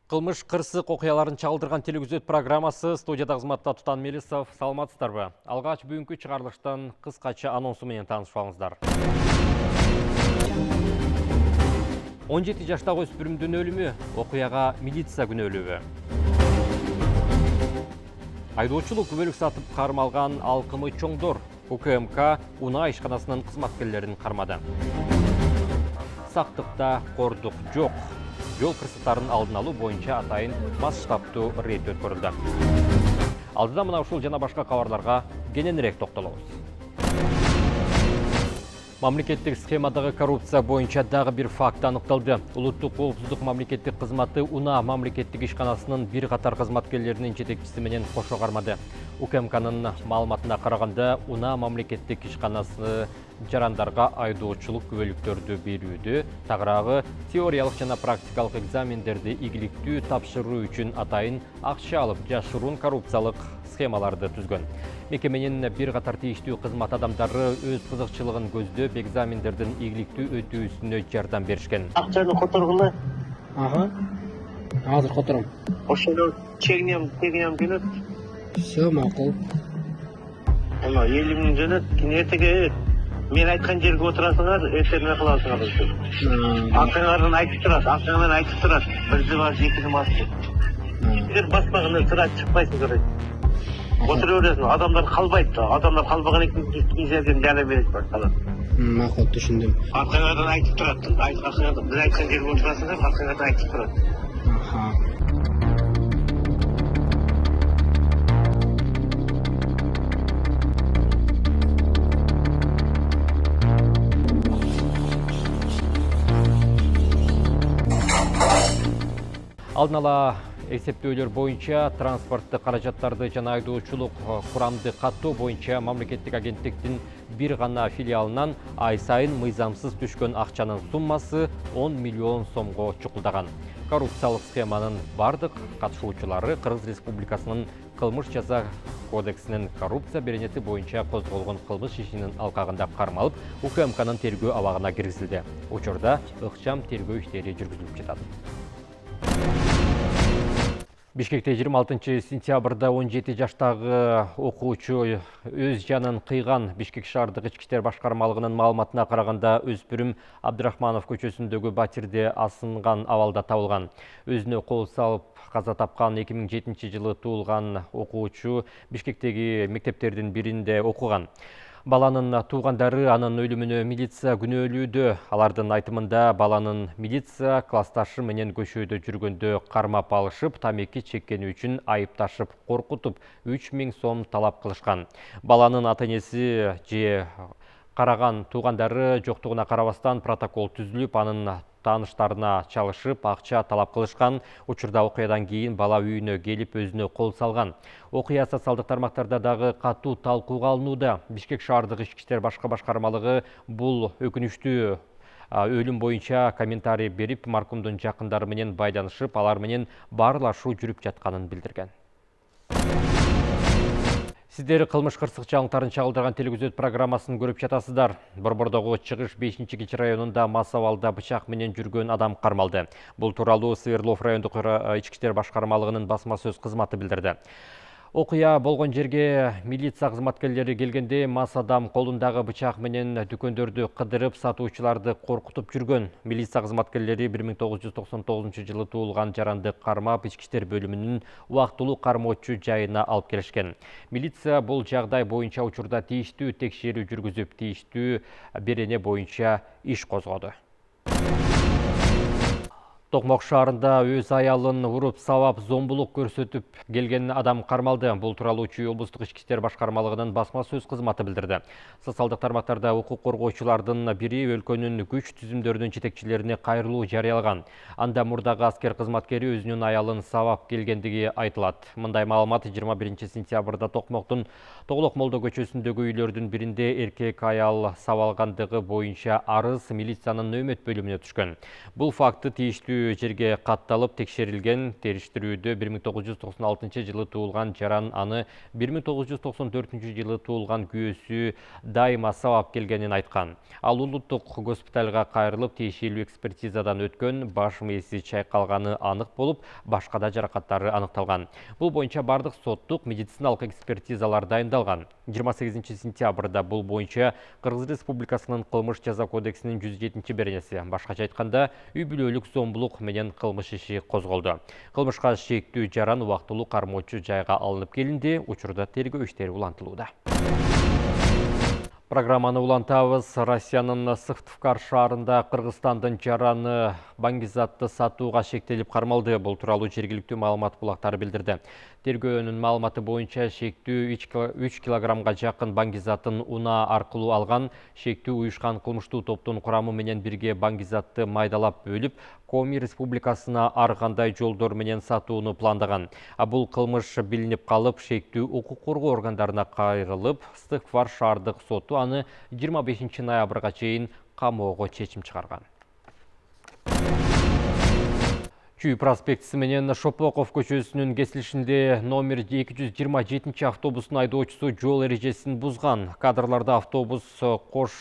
Кылмыш кырсык окуяларын чагылдырган телевизиот программасы студияда кызматта Тутан Мелисов. Саламатсыздарбы? Алгач бүгүнкү чыгарылыштан кыскача анонсу менен таанышпаңыздар. 17 жаштагы өспүрүмдүн өлүмү, окуяга милиция күнөөлүүбү. Айдоочулук күбөлүк сатып кармалган алкымы чоңдор. УКМК унаа ишканасынын кызматкерлерин кармады. Сактыкта кордук жок. Жол кырсыктарын алдын алуу боюнча атайын масштабтуу рейд өткөрүлдү. Алдыда мына ушул жана башка кабарларга кененирээк токтолобуз. Мамлекеттик схемадагы коррупция боюнча дагы бир факт аныкталды. Улуттук коопсуздук мамлекеттик кызматы унаа мамлекеттик ишканасынын бир катар кызматкерлеринин жетекчиси менен кошо кармады. УКМКнын маалыматына караганда, унаа мамлекеттик ишканасы жарандарга айдоочулук күбөлүктөрдү берүүдө, тагыраагы теориялык жана практикалык экзамендерди ийгиликтүү тапшыруу үчүн атайын акча алып, жашыруун коррупциялык схемаларды түзгөн. Мекеменин бир катар тийиштүү кызмат адамдары өз кызыкчылыгын көздөп, экзамендердин ийгиликтүү өтүүсүнө жардам беришкен. Акчаны которгула. Азыр котором. Ошондо чегинем келет. Все макул. Ана 50 миң жөнөт, эртеге мен айткан жерге отурасыңар, эртең кыласыңар. Акчаңардан айтып турат. Бирди бас, экини бас. Эгер баспаганда турат чыкпайсыңдар. Отура бересиң, адамдар калбайт. Адамдар калбаган экен, кийинерден жана берет башкалар. Макул, түшүндүм. Акчаңардан айтып турат. Мен айткан жерге отурасыңар, акчаңардан айтып турат. Алдын ала эсептөөлөр боюнча транспорттук каражаттарды жана айдоочулук курамды каттоо боюнча мамлекеттик агенттиктин бир гана филиалынан ай сайын мыйзамсыз түшкөн акчанын суммасы 10 миллион сомго чукулдаган. Коррупциялык схеманын бардык катышуучулары Кыргыз Республикасынын кылмыш жаза кодексинин коррупция беренети боюнча козголгон кылмыш ишинин алкагында кармалып, УКМКнын тергөө абагына киргизилди. Учурда ыкчам тергөө иштери жүргүзүлүп жатат. Бишкекте 26 сентябрда 17 жаштагы окуучу өз жанын кыйган. Бишкек шаардык ички иштер башкармалыгынын маалыматына караганда, өспүрүм Абдрахманов көчөсүндөгү батирде асынган абалда табылган. Өзүнө кол салып каза тапкан 2007 жылы туулган окуучу Бишкектеги мектептердин биринде окуган. Баланын туугандары анын өлүмүнө милиция күнөөлүүдө. Алардын айтымында баланын милиция классташы менен көчөдө жүргөндө кармап алышып, тамеки чеккени үчүн айыпташып, коркутуп 3 миң сом талап кылышкан. Баланын ата-энеси же караган туугандары жоктугуна карабастан протокол түзүлүп, анын тааныштарына чалышып, акча талап кылышкан. Учурда окуядан кийин бала үйүнө келип өзүнө кол салган. Окуя социалдык тармактарда дагы катуу талкууга алынууда. Бишкек шаардык ички иштер башкармалыгы бул өкүнүчтүү өлүм боюнча комментарий берип, маркумдун жакындары менен байланышып, алар менен баарлашуу жүрүп жатканын билдирген. Сиздер кылмыш кырсык жаңылыктарын чагылдырган телевизиот программасын көрүп жатасыздар. Борбордогу Чыгыш 5-кичи районунда мас абалда бычак менен жүргөн адам кармалды. Бул тууралуу Свердлов райондук ички иштер башкармалыгынын басма сөз кызматы билдирди. Окуя болгон жерге милиция кызматкерлери келгенде мас адам колундагы бычак менен дүкөндөрдү кыдырып, сатуучуларды коркутуп жүргөн. Милиция кызматкерлери 1999 жылы туулган жаранды кармап, ички иштер бөлүмүнүн убактылуу кармоочу жайына алып келишкен. Милиция бул жагдай боюнча учурда тийиштүү текшерүү жүргүзүп, тийиштүү берене боюнча иш козгоду. Токмок шаарында өз аялын уруп сабап, зомбулук көрсөтүп келген адам кармалды. Бул тууралуу Чүй облустук ички иштер башкармалыгынын басма сөз кызматы билдирди. Социалдык тармактарда укук коргоочулардын бири өлкөнүн күч түзүмдөрүнүн жетекчилерине кайрылуу жарыялаган. Анда мурдагы аскер кызматкери өзүнүн аялын сабап келгендиги айтылат. Мындай маалымат 21 сентябрда Токмоктун Тоголок Молдо көчөсүндөгү үйлөрдүн биринде эркек аял сабалгандыгы боюнча арыз милициянын нөөмөт бөлүмүнө түшкөн. Бул факты тийиштүү өкүлчү жерге катталып текшерилген. Териштирүүдө 1996 жылы туулган жаран аны 1994 жылы туулган күйөөсү дайыма сабап келгенин айткан. Ал улуттук госпиталга кайрылып, тиешелүү экспертизадан өткөн, баш мээси чайкалганы анык болуп, башка да жаракаттары аныкталган. Бул боюнча бардык соттук медициналык экспертизалар дайындалган. 28 сентябрда бул боюнча Кыргыз Республикасынын кылмыш жаза кодексинин 107 беренеси, башкача айтканда, үй бүлөлүк зомбулук менен кылмыш иши козголду. Кылмышка шектүү жаран убактылуу кармоочу жайга алынып келинди. Учурда тергөө иштери улантылууда. Программаны улантабыз. Россиянын Сыктывкар шаарында Кыргызстандын жараны баңгизатты сатууга шектелип кармалды. Бул тууралуу жергиликтүү маалымат булактары билдирди. Тергөөнүн маалыматы боюнча шектүү 3 килограммга жакын баңгизатын унаа аркылуу алган. Шектүү уюшкан кылмыштуу топтун курамы менен бирге баңгизатты майдалап бөлүп, Коми Республикасына ар кандай жолдор менен сатууну пландаган. Бул кылмыш билинип калып, шектүү укук коргоо органдарына кайрылып, Сыктывкар шаардык соту аны 25 ноябрга чейин камоого чечим чыгарган. Чүй проспектisi менен Шопоков көчөсүнүн кесилишинде номер 227 автобустун айдоочусу жол эрежесин бузган. Кадрларда автобус кош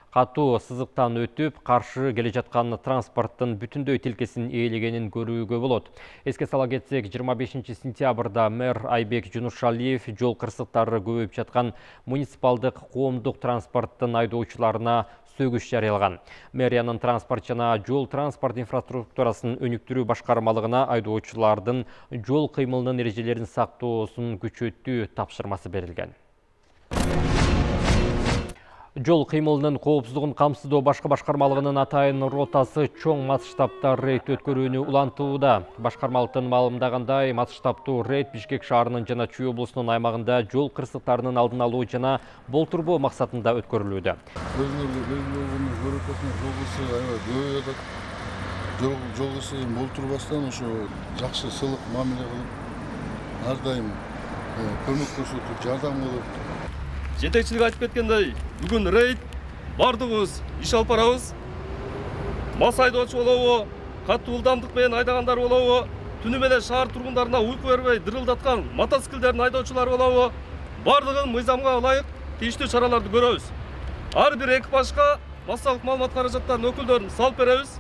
катуу сызыктан өтүп, каршы келе жаткан транспорттун бүтүндөй тилкесин ээлегенин көрүүгө болот. Эске сала кетсек, 25 сентябрда мэр Айбек Жунушалиев жол кырсыктары көбөйүп жаткан муниципалдык коомдук транспорттун айдоочуларына сөгүш жарыялаган. Мэриянын транспорт жана жол транспорт инфраструктурасын өнүктүрүү башкармалыгына айдоочулардын жол кыймылынын эрежелерин сактоосун күчөтүү тапшырмасы берилген. Жол кыймылынын коопсуздугун камсыздоо башкы башкармалыгынын атайын ротасы чоң масштабта рейд өткөрүүнү улантууда. Башкармалыктын маалымдагандай, масштабтуу рейд Бишкек шаарынын жана Чүй облусунун аймагында жол кырсыктарынын алдын алуу жана болтурбоо максатында өткөрүлүүдө. Жол кырсыгын болтурбастан ошо жакшы сылык мамиле кылып, ар дайым көмөк көрсөтүп, жардам кылып. Жетекчилик айтып кеткендей, бүгүн рейд бардыгыбыз иш алып барабыз. Мас айдоочу болобу, катуу ылдамдык менен айдагандар болобу, түнү менен шаар тургундарына уйку бербей дырылдаткан мотоциклдердин айдоочулары болобу, бардыгын мыйзамга ылайык тийиштүү чараларды көрөбүз. Ар бир экипажга массалык маалымат каражаттарынын өкүлдөрүн салып беребиз.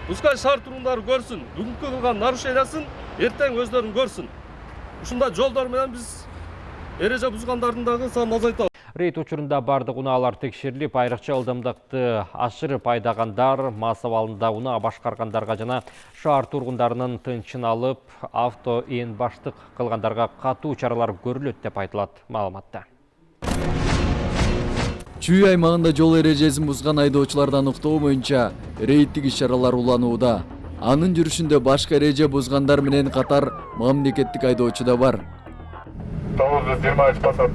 Пускай шаар тургундары көрсүн, бүгүнкү кылган нарушениясын эртең өздөрүн көрсүн. Ушундай жолдор менен биз эреже бузгандардын дагы санын азайтабыз. Рейд учурунда бардык унаалар текшерилип, айрыкча ылдамдыкты ашырып айдагандар, мас абалында унаа башкаргандарга жана шаар тургундарынын тынчын алып, авто ээн баштык кылгандарга катуу чаралар көрүлөт деп айтылат маалыматта. Чүй аймагында жол эрежесин бузган айдоочуларды аныктоо боюнча рейдтик иш-чаралар уланууда. Анын жүрүшүндө башка эреже бузгандар менен катар мамлекеттик айдоочу да бар. 923 пассат.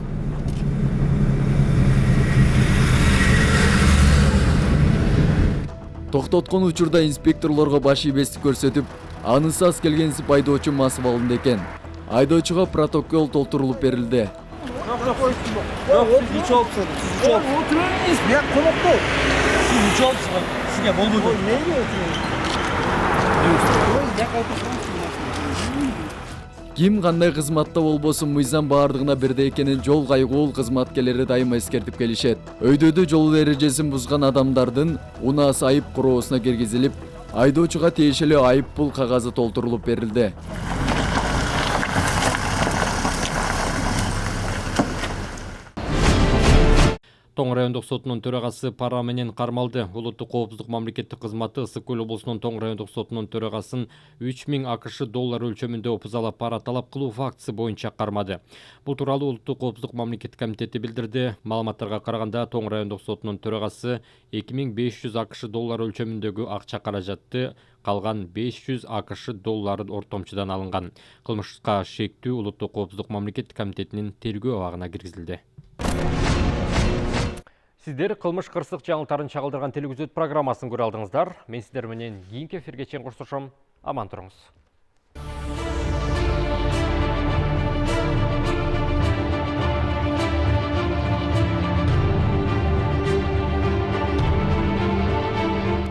Токтоткон учурда инспекторлорго баш ийбестик көрсөтүп, анысы аз келгенсип айдоочу мас абалында экен. Айдоочуга протокол толтурулуп берилди. Ким кандай кызматта болбосун мыйзам баардыгына бирдей экенин жол кайгуул кызматкерлери дайыма эскертип келишет. Өйдөдө жол эрежесин бузган адамдардын унаасы айып короосуна киргизилип, айдоочуга тиешелүү айып пул кагазы толтурулуп берилди. Тоң райондук сотунун төрагасы пара менен кармалды. Улуттук коопсуздук мамлекеттик кызматы Ысык көл облусунун Тоң райондук сотунун төрагасын 3000 АКШ доллар өлчөмүндө опузала пара талап кылуу фактысы боюнча кармады. Бул тууралуу Улуттук коопсуздук мамлекеттик комитети билдирди. Маалыматтарга караганда Тоң райондук сотунун төрагасы 2500 АКШ доллар өлчөмүндөгү акча каражатты калган 500 АКШ долларын ортомчудан алынган. Кылмышка шектүү Улуттук коопсуздук мамлекеттик комитетинин тергөө абагына киргизилди. Сиздер кылмыш кырсык жаңылыктарын чагылдырган телевизион программасын көрө алдыңыздар. Мен сиздер менен кийинки эфирге чейин коштошом. Аман туруңуз.